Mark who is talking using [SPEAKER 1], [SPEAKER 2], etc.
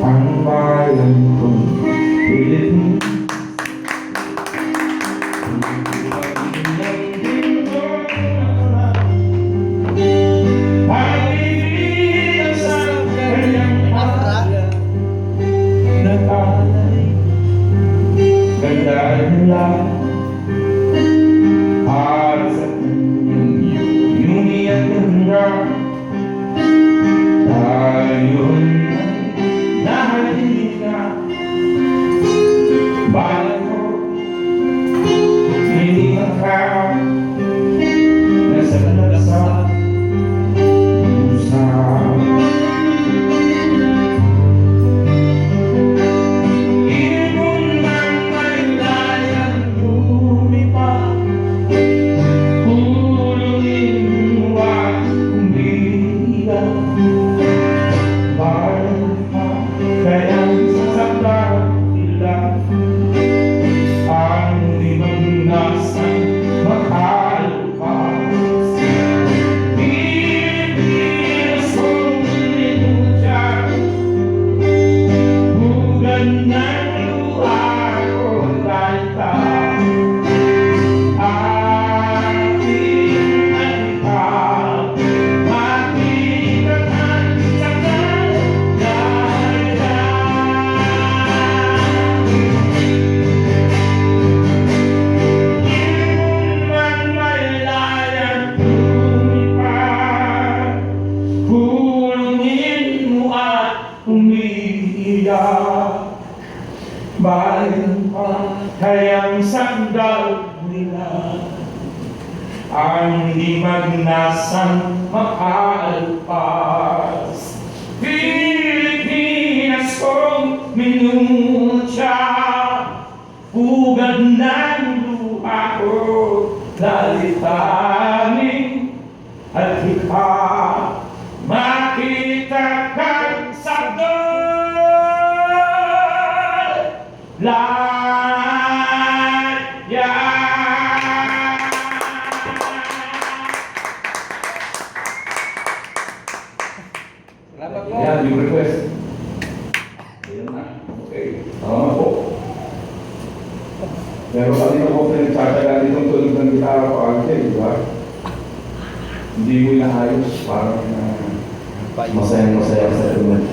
[SPEAKER 1] Ang bayan kong Pilipinas, ay ibig sa kanyang pamilya, nakalay ganda nila para sa kanyang yuni at ganda. Tayo'y nahalina, bayan ko, hindi makaw, nasa pusa. Ibon man may layang lumipat, hulungin mo at umiiyak. Kayang sasaktan nila ang limang nasang makalpas. Pilipinas kong linudya, hugad ng luha ko tayo. Ating nagtag, makikatan sa bayan pa kayang sandal nila ang limag nasang makalpas. Pilipinas kong minutya, hugad ng luha ko, lalitanin at hika, makita kang sakdal.
[SPEAKER 2] Salamat po.
[SPEAKER 1] Yan, yung request. Ayan na. Okay. Tama po. Pero kanina po pinagtsatsaga ditong tulog ng gitara ko ante, di ba? Hindi mo inaayos. Parang masayang-masaya sa tulog.